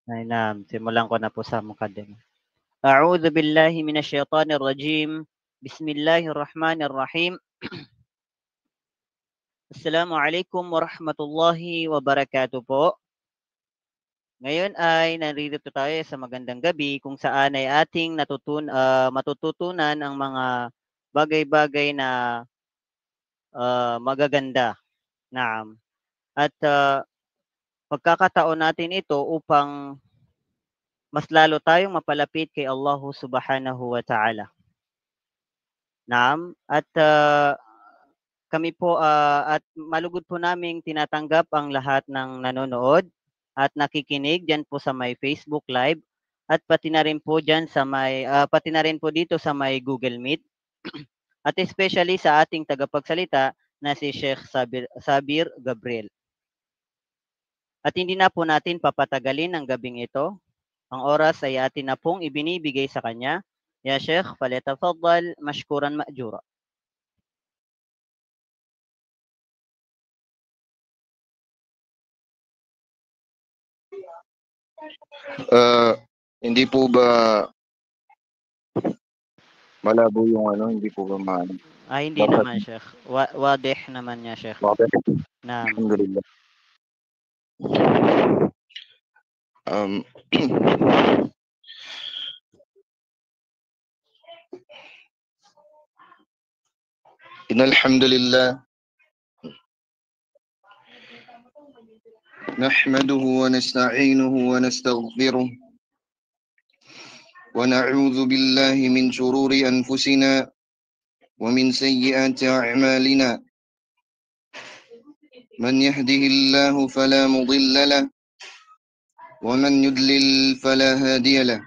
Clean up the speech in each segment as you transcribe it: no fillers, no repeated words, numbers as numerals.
Ay, simulan ko na po sa mukaddim. A'udzu billahi minasyaitonir rajim. Bismillahirrahmanirrahim. Assalamualaikum warahmatullahi wabarakatuh po. Ngayon ay narito tayo sa magandang gabi kung saan ay ating matututunan ang mga bagay-bagay na magaganda. Naam. At pagkakataon natin ito upang mas lalo tayong mapalapit kay Allah Subhanahu wa Ta'ala. Naam. At kami po at malugod po naming tinatanggap ang lahat ng nanonood at nakikinig diyan po sa may Facebook Live at pati na rin po diyan sa may pati na rin po dito sa may Google Meet. At especially sa ating tagapagsalita na si Sheikh Sabir Gabriel. At hindi na po natin papatagalin ang gabing ito. Ang oras ay atin na pong ibinibigay sa kanya. Ya Sheikh, falyatafaddal mashkuran ma'jura. Hindi po ba malabo yung hindi po ba maano? Hindi naman, Sheikh. Wadih naman niya, Sheikh. Okay. Naam. Alhamdulillah. Innal hamdalillah nahmaduhu wa nasta'inuhu wa nastaghfiruh wa na'udzu billahi min shururi anfusina wa min sayyiati a'malina. Man yahdihillahu fala mudilla lahu wa man yudlil fala hadiya lahu.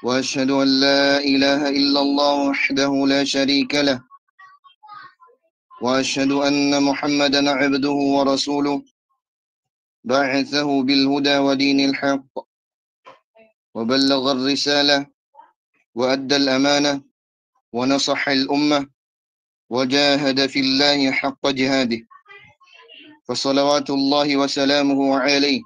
Wa ashhadu an la ilaha illallah wahdahu la sharika lahu. وأشهد أن محمدا عبده ورسوله بعثه بالهدى ودين الحق وبلغ الرسالة وأدى الأمانة ونصح الأمة وجاهد في الله حق جهاده فصلوات الله وسلامه عليه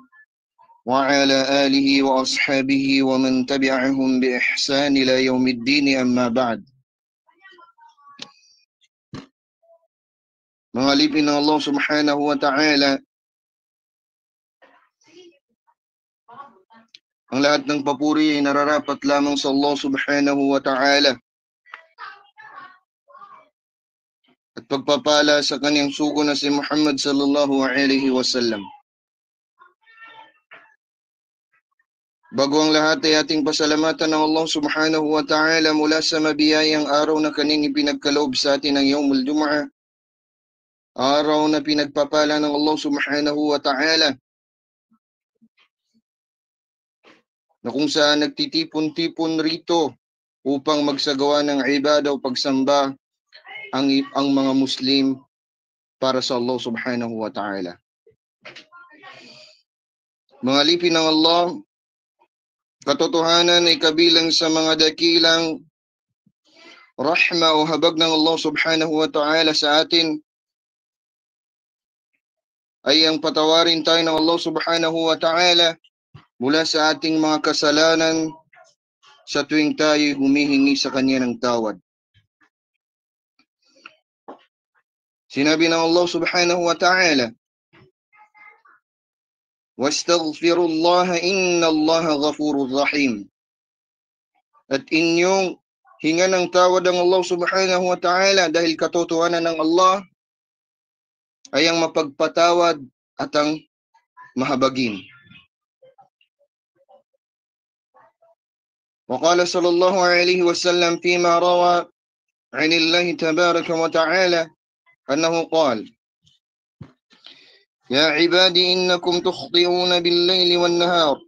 وعلى آله وأصحابه ومن تبعهم بإحسان إلى يوم الدين أما بعد. Mga alipin ng Allah Subhanahu wa Ta'ala, ang lahat ng papuri ay nararapat lamang sa Allah Subhanahu wa Ta'ala at pagpapala sa kanyang sugo na si Muhammad sallallahu alaihi wasallam. Bago ang lahat ay ating pasalamatan ng Allah Subhanahu wa Ta'ala mula sa mabiyayang araw na kanyang ipinagkaloob sa atin ng Yawmul Jumu'ah, araw na pinagpapala ng Allah Subhanahu wa Ta'ala, na kung saan nagtitipon-tipon rito upang magsagawa ng ibada o pagsamba ang mga Muslim para sa Allah Subhanahu wa Ta'ala. Mga alipin ng Allah, katotohanan ay kabilang sa mga dakilang rahma o habag ng Allah Subhanahu wa Ta'ala sa atin ay ang patawarin tayo ng Allah Subhanahu wa Ta'ala mula sa ating mga kasalanan sa tuwing tayo humihingi sa Kanya ng tawad. Sinabi ng Allah Subhanahu wa Ta'ala, "Wastaghfirullaha innallaha ghafurur rahim." At inyong hinga ng tawad ng Allah Subhanahu wa Ta'ala dahil katotohanan ng Allah ay ang mapagpatawad at ang mahabagin. وقال صلى الله عليه وسلم فيما روى عن الله تبارك وتعالى أنه قال: يا عبادي إنكم تخطئون بالليل والنهار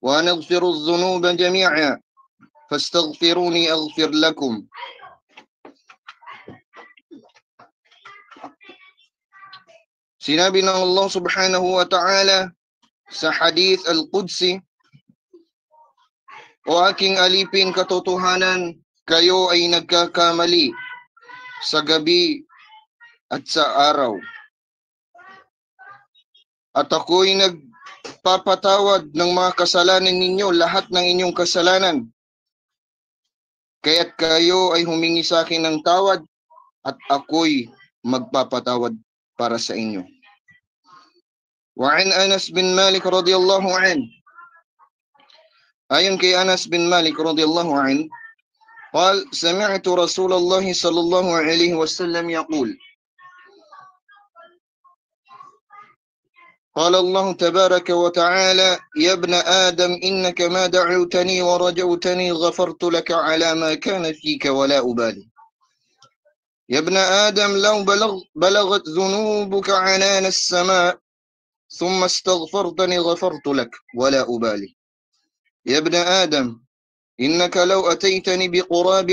وأنا أغفر الذنوب جميعا فاستغفروني أغفر لكم. Sinabi ng Allah Subhanahu wa Ta'ala sa hadith al-Qudsi, "O aking alipin, katotohanan, kayo ay nagkakamali sa gabi at sa araw. At ako'y nagpapatawad ng mga kasalanan ninyo, lahat ng inyong kasalanan. Kaya't kayo ay humingi sa akin ng tawad at ako'y magpapatawad para sa inyo. Wa an Anas bin Malik radhiyallahu anhu. Ayon kay Anas bin Malik radhiyallahu anhu, قال سمعت رسول الله صلى الله عليه وسلم يقول قال الله تبارك وتعالى يا ابن آدم إنك ما دعوتني ورجوتني غفرت لك على ما كان فيك ولا أبالي يا ابن آدم لو بلغت ذنوبك عنان السماء ثم استغفرتني غفرت لك ولا أبالي يا ابن آدم إنك لو أتيتني بقراب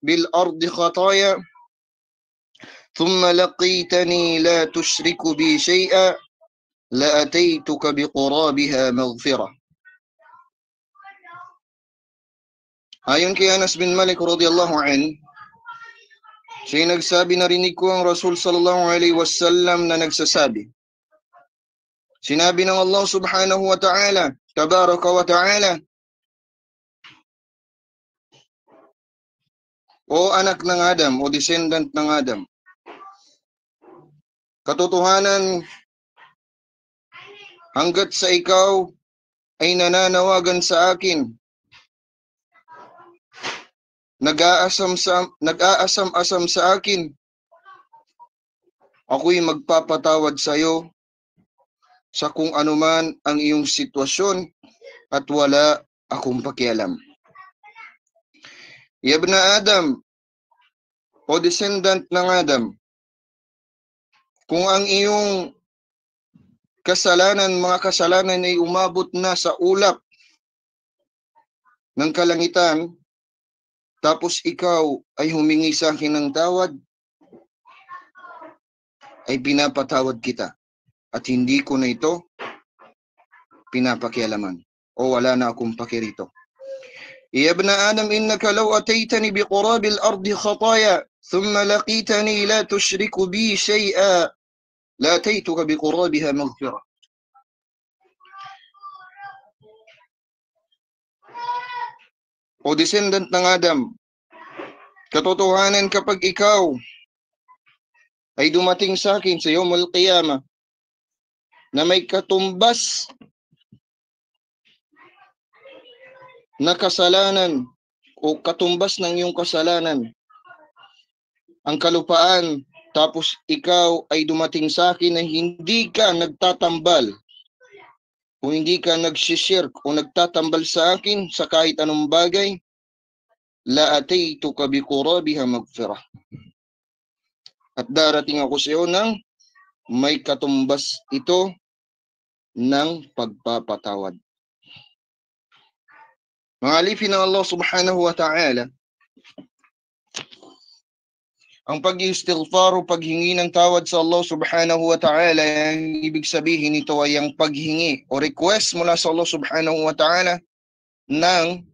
بالأرض خطايا ثم لقيتني لا تشرك بي شيئا لأتيتك بقرابها مغفرة. Ayon kay Anas bin Malik radhiyallahu anhu, siya nagsabi, narinig ko ang Rasul sallallahu alaihi wasallam na nagsasabi, sinabi ng Allah subhanahu wa ta'ala, tabaraka wa ta'ala, o anak ng Adam, o descendant ng Adam, katotohanan, hanggat sa ikaw ay nananawagan sa akin, nag-aasam-asam sa akin, ako'y magpapatawad sa iyo sa kung anuman ang iyong sitwasyon at wala akong pakialam. Ya ibn Adam, o descendant ng Adam, kung ang iyong mga kasalanan ay umabot na sa ulap ng kalangitan, tapos ikaw ay humingi sa akin ng tawad, ay pinapatawad kita at hindi ko na ito pinapakialaman o wala na akong pakirito. Ya ibn Adam, innaka law ataytani biqurabil ardi khataya thumma laqitani la tushriku bi shay'a la ataytuka biqurabiha maghfirah. O descendant ng Adam, katotohanan kapag ikaw ay dumating sa akin sa Yawmul Qiyamah na may katumbas na kasalanan o katumbas ng iyong kasalanan ang kalupaan, tapos ikaw ay dumating sa akin na hindi ka nagtatambal o hindi ka nagsishirk o nagtatambal sa akin sa kahit anong bagay, la ataytuka biqurabiha maghfirah. At darating ako sa iyo ng may katumbas ito ng pagpapatawad. Mga alipin ng Allah subhanahu wa ta'ala, ang pag-istighfar o paghingi ng tawad sa Allah subhanahu wa ta'ala, ang ibig sabihin nito ay ang paghingi o request mula sa Allah subhanahu wa ta'ala ng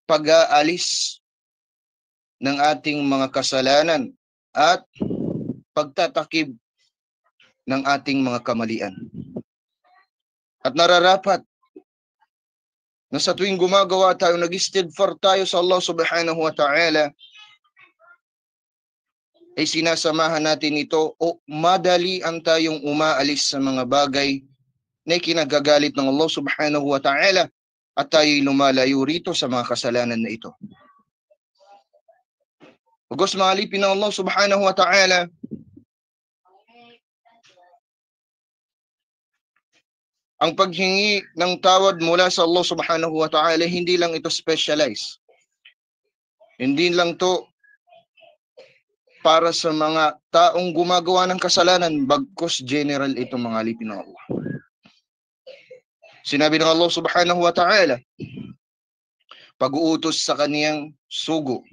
pag-aalis ng ating mga kasalanan at pagtatakib ng ating mga kamalian. At nararapat na sa tuwing gumagawa tayo, nag-istighfar tayo sa Allah subhanahu wa ta'ala, ay sinasamahan natin ito o madalian tayong umaalis sa mga bagay na kinagagalit ng Allah subhanahu wa ta'ala at tayo'y lumalayo rito sa mga kasalanan na ito. Hugos mga alipin ng Allah subhanahu wa ta'ala, ang paghingi ng tawad mula sa Allah subhanahu wa ta'ala, hindi lang ito specialized. Hindi lang to para sa mga taong gumagawa ng kasalanan, bagkus general ito mga alipin ng Allah. Sinabi ng Allah subhanahu wa ta'ala, pag-uutos sa kaniyang sugo,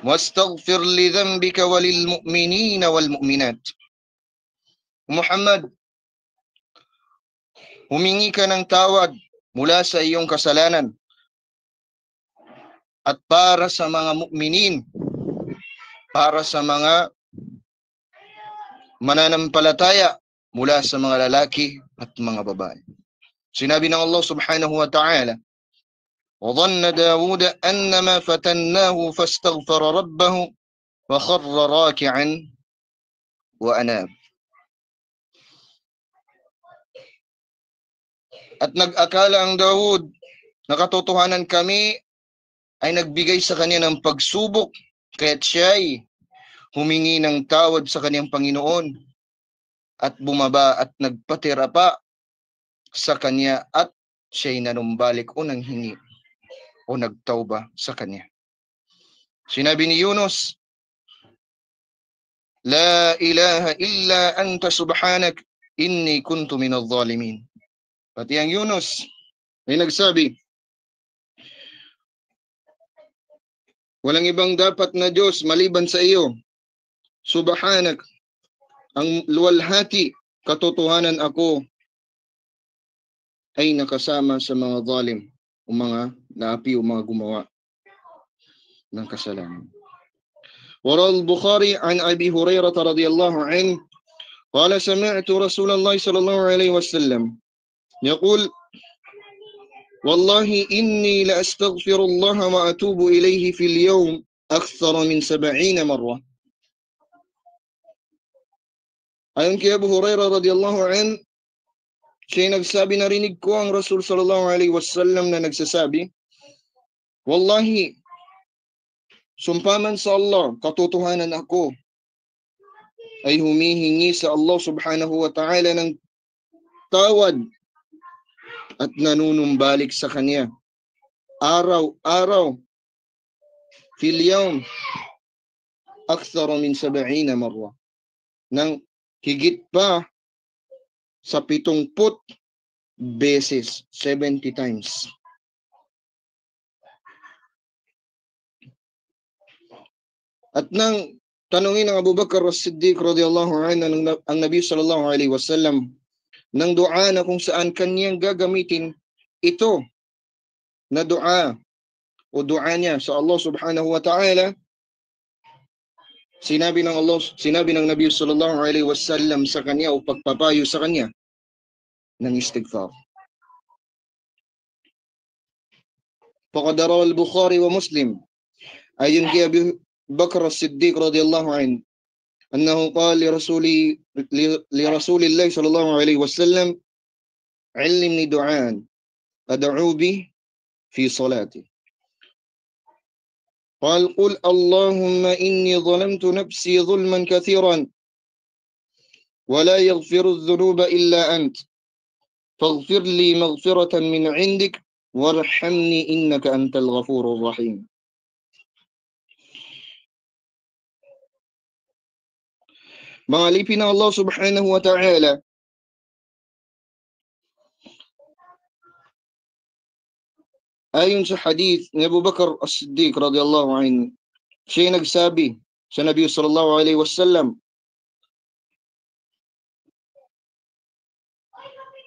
wastaghfir li dhanbika walil mu'minina wal mu'minat. Muhammad, humingi ka ng tawad mula sa iyong kasalanan at para sa mga mu'minin, para sa mga mananampalataya mula sa mga lalaki at mga babae. Sinabi ng Allah subhanahu wa ta'ala, وَظَنَّ دَاوُودَ أَنَّمَا فَتَنَّاهُ فَاسْتَغْفَرَ رَبَّهُ وَخَرَّ رَاكِعًا وَأَنَابَ. At nag-akala ang Dawud na katotohanan kami ay nagbigay sa kanya ng pagsubok, kaya't siya'y humingi ng tawad sa kanyang Panginoon at bumaba at nagpatira pa sa kanya at siya'y nanumbalik o nanghingi o nagtauba sa kanya. Sinabi ni Yunus, La ilaha illa anta subhanak inni kuntu minadh dhalimin. Pati ang Yunus ay nagsabi, walang ibang dapat na Diyos maliban sa iyo. Subhanak, ang luwalhati, katotohanan ako ay nakasama sa mga zalim o mga naapi o mga gumawa ng kasalanan. وروى البخاري عن أبي هريرة رضي الله عنه قال سمعت رسول الله صلى الله عليه وسلم يقول والله إني لأستغفر الله وأتوب إليه في اليوم أكثر من 70 مرة. Ayon kay Abu Hurairah radiyallahu anhu, siya nagsabi, narinig ko ang Rasul sallallahu alaihi wasallam na nagsasabi, Wallahi, sumpaman sa Allah, katotohanan ako ay humihingi sa Allah subhanahu wa ta'ala ng tawad at nanunumbalik sa kanya araw-araw fil yawm akthar min 70 marra, ng higit pa sa 70 beses, 70 times. At nang tanungin ng Abu Bakar as-Siddiq radiyallahu anhu ang Nabi sallallahu alaihi wasallam ng dua na kung saan kanyang gagamitin ito na dua o dua niya sa Allah subhanahu wa ta'ala, sinabi ng Nabi sallallahu alaihi wasallam sa kanya o pagpapayo sa kanya ng istighfar. Faqad rawa al-Bukhari wa Muslim, ayon kay Abu Bakr as-Siddiq radiyallahu anhu, annahu qala li Rasulillah sallallahu alaihi wasallam, "Allimni du'an ad'u bi fi salati." قال قل اللهم إني ظلمت نفسي ظلما كثيرا ولا يغفر الذنوب إلا أنت فاغفر لي مغفرة من عندك وارحمني إنك أنت الغفور الرحيم. Mga alipin ng Allah subhanahu wa ta'ala, ayon sa hadith ni Abu Bakar as-Siddiq radiyallahu anhu, siya nagsabi sa Nabi sallallahu alaihi wasallam,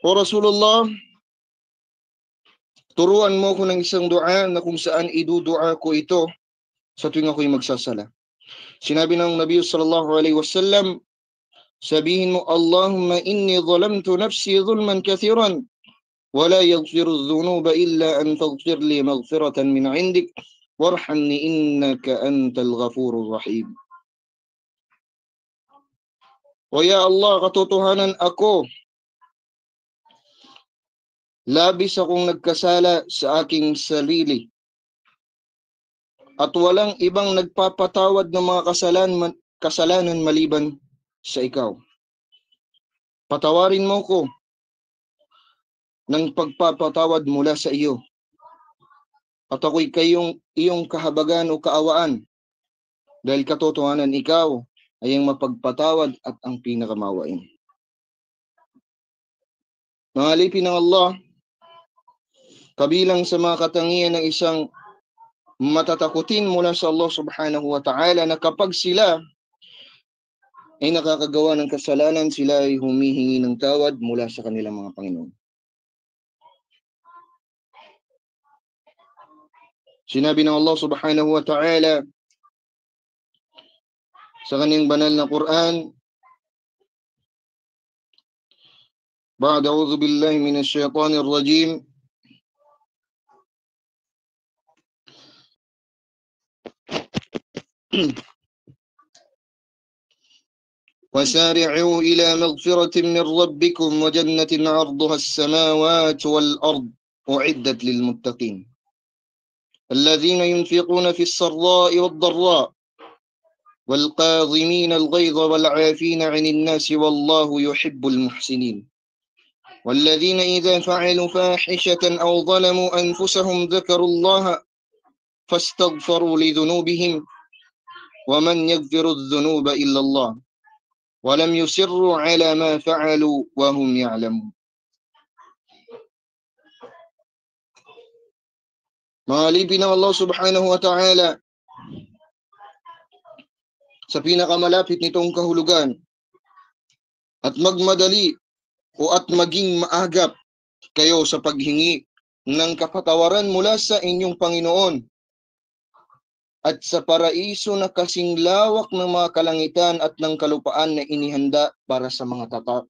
O Rasulullah, turuan mo ko ng isang dua na kung saan idudua ko ito sa tuwing ako'y magsasala. Sinabi ng Nabi sallallahu alaihi wasallam, sabihin mo, Allahumma inni zalamtu nafsi zulman kathiran ولا يغفر الذنوب إلا أن تغفر لي مغفرة من عندك وارحمني إنك أنت الغفور الرحيم. O ya Allah, katotohanan ako, labis akong nagkasala sa aking sarili at walang ibang nagpapatawad ng mga kasalanan maliban sa ikaw. Patawarin mo ko ng pagpapatawad mula sa iyo. At ako'y iyong kahabagan o kaawaan, dahil katotohanan ikaw ay ang mapagpatawad at ang pinakamawain. Mga alipin ng Allah, kabilang sa mga katangian ng isang matatakutin mula sa Allah subhanahu wa ta'ala na kapag sila ay nakakagawa ng kasalanan, sila ay humihingi ng tawad mula sa kanilang mga Panginoon. Sinabi ng Allah subhanahu wa ta'ala sa kanyang banal na Quran, بعد أعوذ بالله من الشيطان الرجيم وسارعوا إلى مغفرة من ربكم وجنة عرضها السماوات والأرض أعدت للمتقين الذين ينفقون في السراء والضراء والقاظمين الغيظ والعافين عن الناس والله يحب المحسنين والذين إذا فعلوا فاحشة أو ظلموا أنفسهم ذكروا الله فاستغفروا لذنوبهم ومن يغفر الذنوب إلا الله ولم يصروا على ما فعلوا وهم يعلمون. Maalipin ng Allah subhanahu wa ta'ala sa pinakamalapit nitong kahulugan at magmadali o at maging maagap kayo sa paghingi ng kapatawaran mula sa inyong Panginoon at sa paraiso na kasing lawak ng mga kalangitan at ng kalupaan na inihanda para sa mga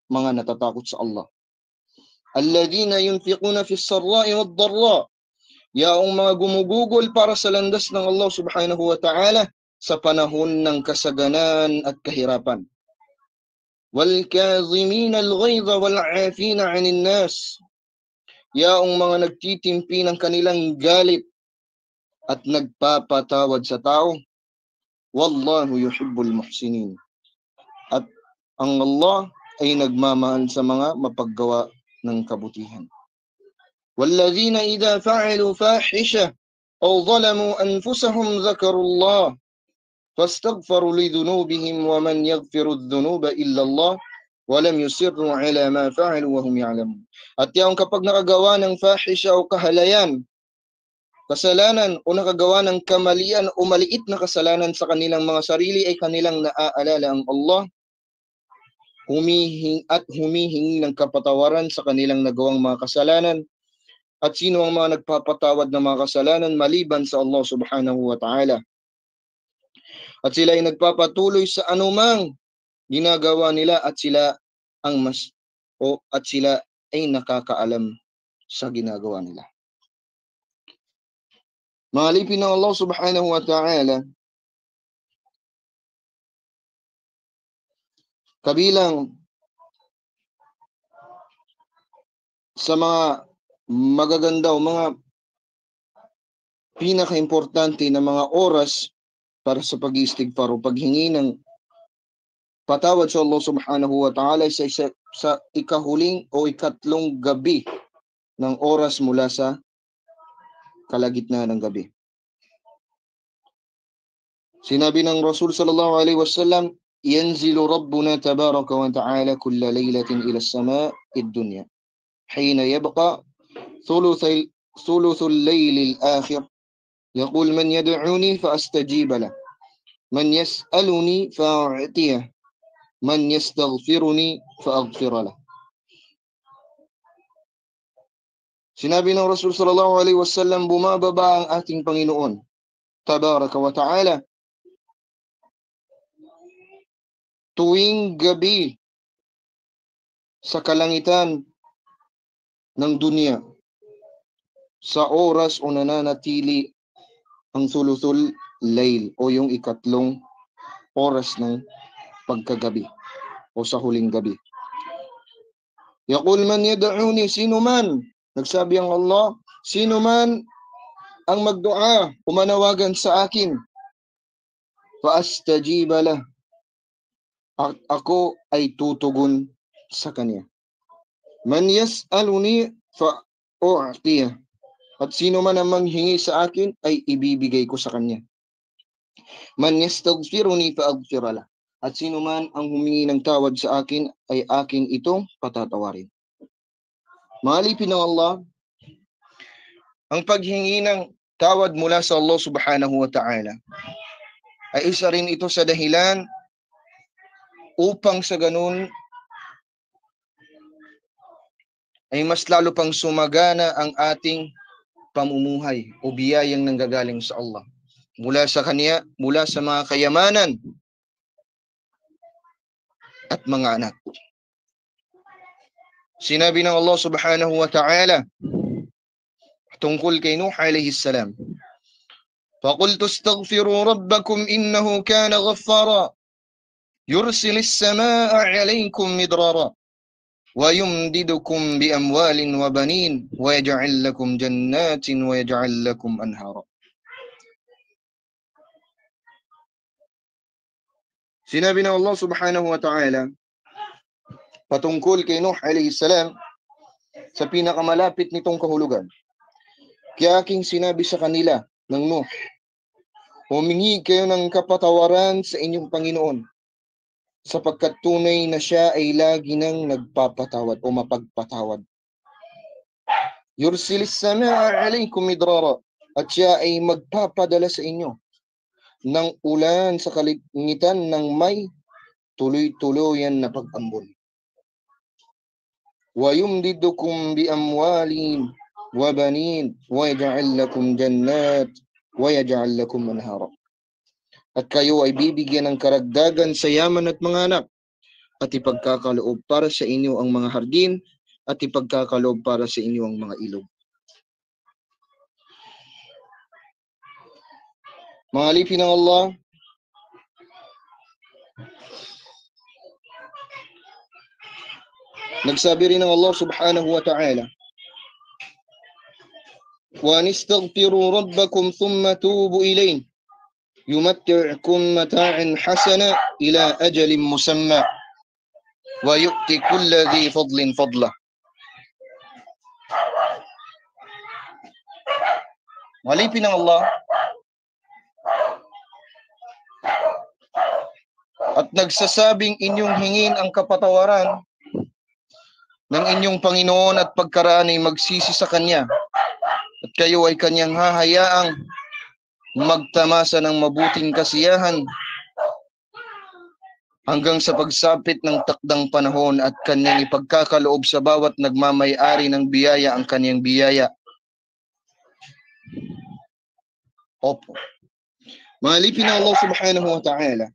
natatakot sa Allah. Alladhina yunfiquna fis sarra'i wad dharra, yaong mga gumugugol para sa landas ng Allah subhanahu wa ta'ala sa panahon ng kasaganan at kahirapan. Wal kadhimina al-ghayza wal 'afina 'anil nas, yaong mga nagtitimpi ng kanilang galit at nagpapatawad sa tao. Wallahu yuhibbul muhsinin. At ang Allah ay nagmamahal sa mga mapaggawa ng kabutihan. Walladhina idha fa'alu fahisha aw zalamu anfusahum dhakaru Allah fastaghfaru lidhunubihim wa man yaghfiru adh-dhunuba illa Allah wa lam yusirru 'ala ma fa'alu wa hum ya'lamun. At yung kapag nakagawa ng fahisha o kahalayan, kasalanan o nakagawa ng kamalian o maliit na kasalanan sa kanilang mga sarili ay kanilang naaalala ang Allah, humihingi ng kapatawaran sa kanilang nagawang mga kasalanan. At sino ang mga nagpapatawad ng mga kasalanan maliban sa Allah subhanahu wa ta'ala? At sila ay nagpapatuloy sa anumang ginagawa nila at sila ay nakakaalam sa ginagawa nila. Maalipin ng Allah subhanahu wa ta'ala, kabilang sa mga magaganda o mga pinaka-importante na mga oras para sa pag-istighfar o paghingi ng patawad sa Allah subhanahu wa ta'ala sa ikahuling o ikatlong gabi ng oras mula sa kalagitnaan ng gabi. Sinabi ng Rasul sallallahu alaihi wasallam, yanzilu rabbuna tabaraka wa ta'ala kulla laylatin ila as-sama'i ad-dunya hina yabqa thuluthul layl al-akhir yaqul man yad'uni fa astajib lahu man yas'aluni fa a'tiyah man yastaghfiruni fa aghfir lahu. Sinabi ng Rasul sallallahu alaihi wasallam, bumababa ang ating Panginoon tabaraka wa ta'ala tuwing gabi sa kalangitan ng dunya sa oras o nananatili ang thuluthul layl o yung ikatlong oras ng pagkagabi o sa huling gabi. Yaqul man yad'uni, sino man, nagsabi ang Allah, sino man ang magdua, umanawagan sa akin, fa astajiba lah, ako ay tutugon sa kanya. Man yas'aluni fa u'tiyah, at sino man ang manghingi sa akin ay ibibigay ko sa kanya. Man yastaghfiruni fa aghfir lah, at sino man ang humingi ng tawad sa akin ay akin itong patatawarin. Maalipin ng Allah, ang paghingi ng tawad mula sa Allah subhanahu wa ta'ala ay isa rin ito sa dahilan upang sa ganun ay mas lalo pang sumagana ang ating pamumuhay o biyayang nanggagaling sa Allah mula sa Kanya, mula sa mga kayamanan at mga anak. Sinabi ng Allah subhanahu wa ta'ala tungkol kay Nuh alayhi salam, فَقُلْتُ اسْتَغْفِرُوا رَبَّكُمْ إِنَّهُ كَانَ غَفَّارًا يُرْسِلِ السَّمَاءَ عَلَيْكُمْ مِدْرَارًا وَيُمْدِدُكُمْ بِأَمْوَالٍ وَبَنِينَ وَيَجْعَلْ لَكُمْ جَنَّاتٍ وَيَجْعَلْ لَكُمْ أَنْهَارًا. Sinabi ng Allah subhanahu wa ta'ala patungkol kay Nuh alayhi salam sa pinakamalapit nitong kahulugan, kaya aking sinabi sa kanila ng Nuh, humingi kayo ng kapatawaran sa inyong Panginoon, sapagkat tunay na siya ay lagi nang nagpapatawad o mapagpatawad. Yursilis samaa alaykum midrara, at siya ay magpapadala sa inyo ng ulan sa kalangitan ng may tuloy-tuloyan na pag-ambon. Wa yumdidukum bi amwalin wa banin wa yaj'al lakum jannat wa yaj'al lakum anhara. At kayo ay bibigyan ng karagdagan sa yaman at mga anak, at ipagkakaloob para sa inyo ang mga hardin, at ipagkakaloob para sa inyo ang mga ilog. Mga alipin ng Allah, nagsabi rin ng Allah subhanahu wa ta'ala, wa nistaghfiru rabbakum thumma tubu ilayhi yumatti'ukum mata'an hasana ila ajalin musamma wa yu'ti kulli dhi fadlin fadlah. Walipin ng Allah, at nagsasabing inyong hingin ang kapatawaran ng inyong Panginoon at pagkaraan ay magsisi sa Kanya, at kayo ay Kanyang hahayaang magtamasa ng mabuting kasiyahan hanggang sa pagsapit ng takdang panahon, at Kanyang ipagkakaloob sa bawat nagmamay-ari ng biyaya ang Kanyang biyaya. Opo. Malipin ng Allah subhanahu wa ta'ala,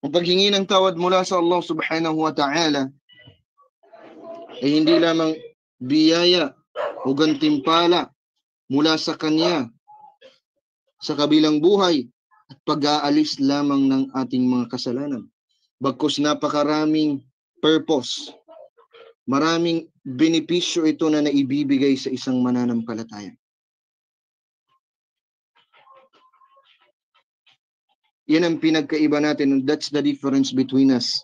ang paghingi ng tawad mula sa Allah subhanahu wa ta'ala ay hindi lamang biyaya o gantimpala mula sa Kanya sa kabilang buhay at pag-aalis lamang ng ating mga kasalanan, bagkus napakaraming purpose, maraming benepisyo ito na naibibigay sa isang mananampalataya. Yan ang pinagkaiba natin, and that's the difference between us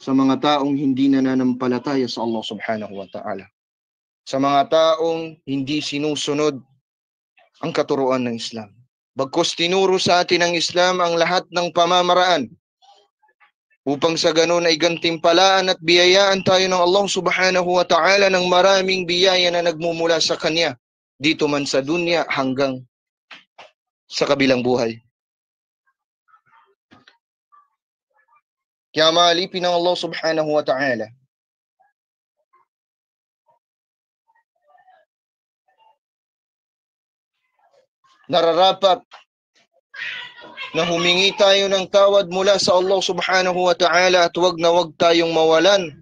sa mga taong hindi nananampalataya sa Allah subhanahu wa ta'ala, sa mga taong hindi sinusunod ang katuruan ng Islam. Bagkus tinuro sa atin ng Islam ang lahat ng pamamaraan upang sa ganun ay gantimpalaan at biyayaan tayo ng Allah subhanahu wa ta'ala ng maraming biyaya na nagmumula sa Kanya, dito man sa dunya hanggang sa kabilang buhay. Kaya maalipin ng Allah subhanahu wa ta'ala, nararapat na humingi tayo ng tawad mula sa Allah subhanahu wa ta'ala, at wag na wag tayong mawalan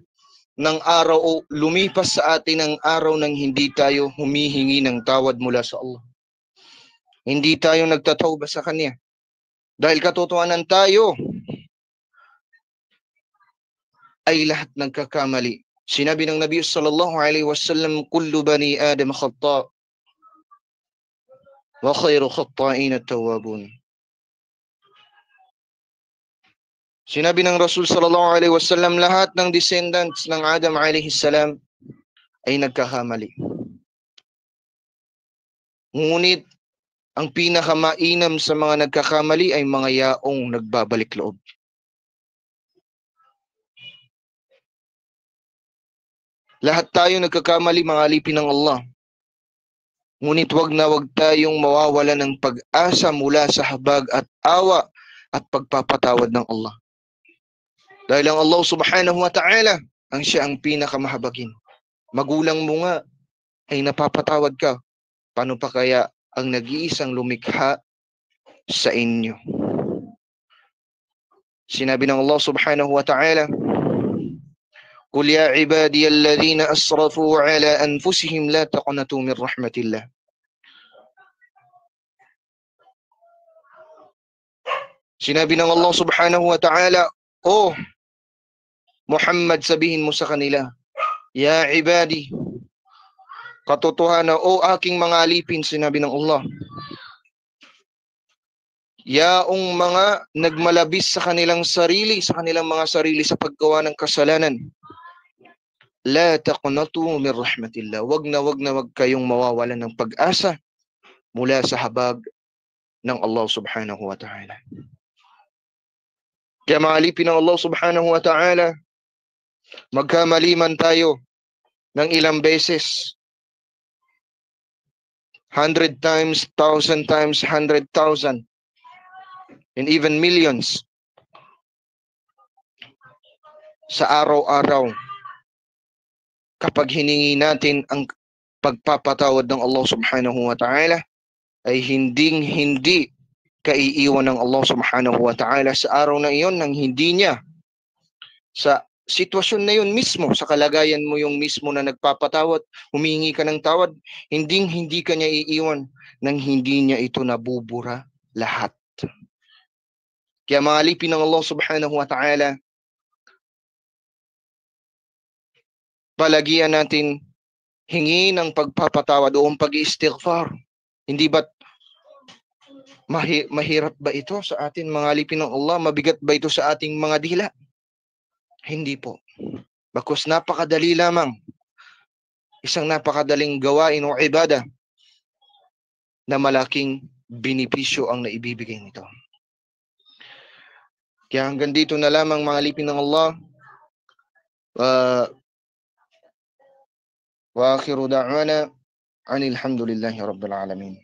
ng araw o lumipas sa atin ang araw nang hindi tayo humihingi ng tawad mula sa Allah. Hindi tayo nagtatawba sa Kanya. Dahil katotohanan tayo ay lahat nagkakamali. Sinabi ng Nabi sallallahu alaihi wasallam, kullu bani Adam khata' wa khairu khata'in at-tawwabun. Sinabi ng Rasul sallallahu alaihi wasallam, lahat ng descendants ng Adam alaihi salam ay nagkakamali. Ngunit ang pinakamainam sa mga nagkakamali ay mga yaong nagbabalik loob. Lahat tayo nagkakamali, mga alipin ng Allah. Ngunit wag na wag tayong mawawala ng pag-asa mula sa habag at awa at pagpapatawad ng Allah. Dahil ang Allah subhanahu wa ta'ala ang siya ang pinakamahabagin. Magulang mo nga ay napapatawad ka. Paano pa kaya ang nag-iisang lumikha sa inyo? Sinabi ng Allah subhanahu wa ta'ala, قل يا عبادي الذين أسرفوا على أنفسهم لا تقنطوا من رحمة الله. Sinabi ng Allah subhanahu wa ta'ala, oh Muhammad, sabihin mo sa kanila, ya ibadi, katotohanan, o aking mga alipin, sinabi ng Allah, yaong mga nagmalabis sa kanilang sarili, sa kanilang mga sarili sa paggawa ng kasalanan, la taqnatu min rahmatillah, wag na wag kayong mawawalan ng pag-asa mula sa habag ng Allah subhanahu wa ta'ala. Kaya mga alipin ng Allah subhanahu wa ta'ala, magkamali man tayo ng ilang beses, 100 times, 1,000 times, 100,000, and even millions, sa araw-araw, kapag hiningi natin ang pagpapatawad ng Allah subhanahu wa ta'ala, ay hindi kaiiwan ng Allah subhanahu wa ta'ala sa araw na iyon nang hindi niya, sa sitwasyon na yun mismo, sa kalagayan mo yung mismo na nagpapatawad, humingi ka ng tawad, hindi ka niya iiwan nang hindi niya ito nabubura lahat. Kaya mga alipin ng Allah subhanahu wa ta'ala, palagian natin hingi ng pagpapatawad o pag-istighfar. Hindi ba't mahirap ba ito sa atin mga alipin ng Allah? Mabigat ba ito sa ating mga dila? Hindi po. Bakos napakadali lamang. Isang napakadaling gawain o ibada na malaking benepisyo ang naibibigay nito. Kaya hanggang dito na lamang mga alipin ng Allah. Wa akhiru da'wana anil hamdulillahi rabbil alamin.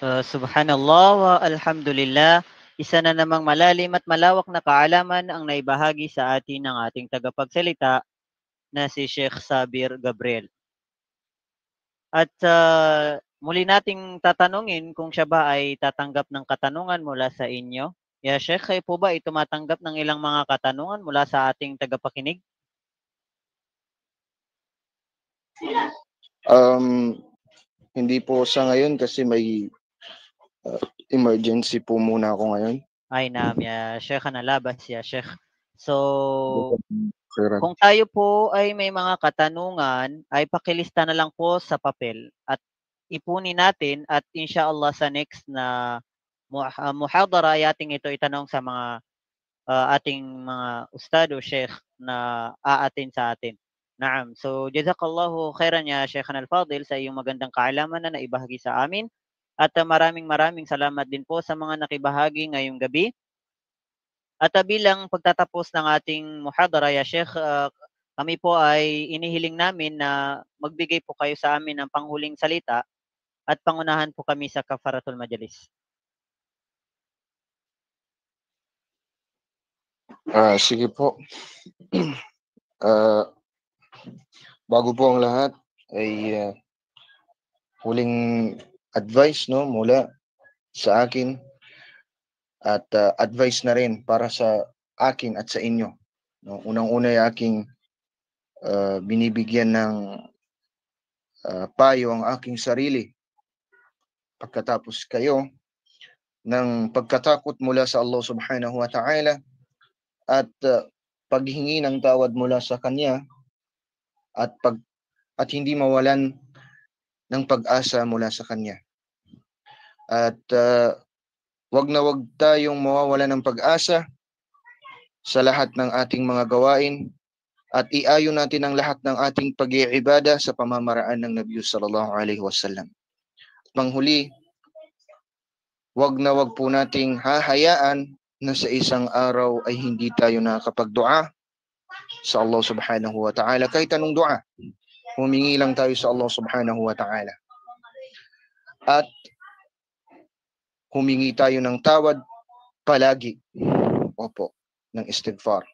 Subhanallah wa alhamdulillah. Isa na namang malalim at malawak na kaalaman ang naibahagi sa atin ng ating tagapagsalita na si Sheikh Sabir Gabriel. At muli nating tatanungin kung siya ba ay tatanggap ng katanungan mula sa inyo. Ya Sheikh, kayo po ba ay tumatanggap ng ilang mga katanungan mula sa ating tagapakinig? Hindi po sa ngayon kasi may emergency po muna ako ngayon. Ay naam, ya Sheikh, nalabas ya Sheikh. So, kung tayo po ay may mga katanungan, ay pakilista na lang po sa papel at ipunin natin at inshallah sa next na muhadara ay ating ito itanong sa mga ating mga ustado, Sheikh, na aatin sa atin. Naam. So, jazakallahu khairan ya Sheikh Al-Fadil sa iyong magandang kaalaman na naibahagi sa amin. At maraming salamat din po sa mga nakibahagi ngayong gabi. At bilang pagtatapos ng ating muhadara, ya Sheikh, kami po ay inihiling namin na magbigay po kayo sa amin ng panghuling salita at pangunahan po kami sa kafaratul majalis. Sige po. Bago po ang lahat ay huling advice mula sa akin at advice na rin para sa akin at sa inyo. Unang-una ay aking binibigyan ng payo ang aking sarili. Pagkatapos kayo ng pagkatakot mula sa Allah subhanahu wa ta'ala at paghingi ng tawad mula sa Kanya at hindi mawalan ng pag-asa mula sa Kanya. At wag na wag tayong mawawalan ng pag-asa sa lahat ng ating mga gawain at iayon natin ang lahat ng ating pag-iibada sa pamamaraan ng Nabi sallallahu alaihi wasallam. Panghuli, wag na wag po nating hahayaan na sa isang araw ay hindi tayo nakakapag-dua sa Allah subhanahu wa ta'ala. Kahit anong dua, humingi lang tayo sa Allah subhanahu wa ta'ala. At humingi tayo ng tawad palagi. Opo, ng istighfar.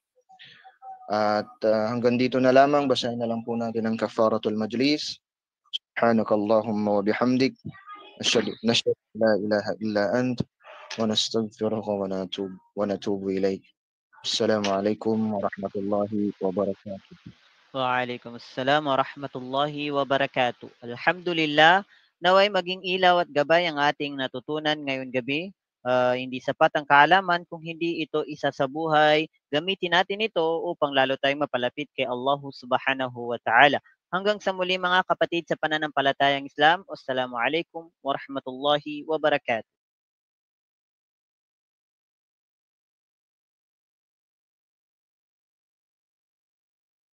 At hanggang dito na lamang, basahin na lang po natin ang kafaratul majlis. Subhanakallahumma wa bihamdik. Nashhadu la ilaha illa ant. ونستغفرك ونتوب إليك. السلام عليكم ورحمة الله وبركاته. Waalaikumsalam warahmatullahi wabarakatuh. Alhamdulillah, naway maging ilaw at gabay ang ating natutunan ngayong gabi. Hindi sapat ang kaalaman kung hindi ito isa sa buhay. Gamitin natin ito upang lalo tayong mapalapit kay Allah subhanahu wa ta'ala. Hanggang sa muli mga kapatid sa pananampalatayang Islam. Wassalamualaikum warahmatullahi wabarakatuh.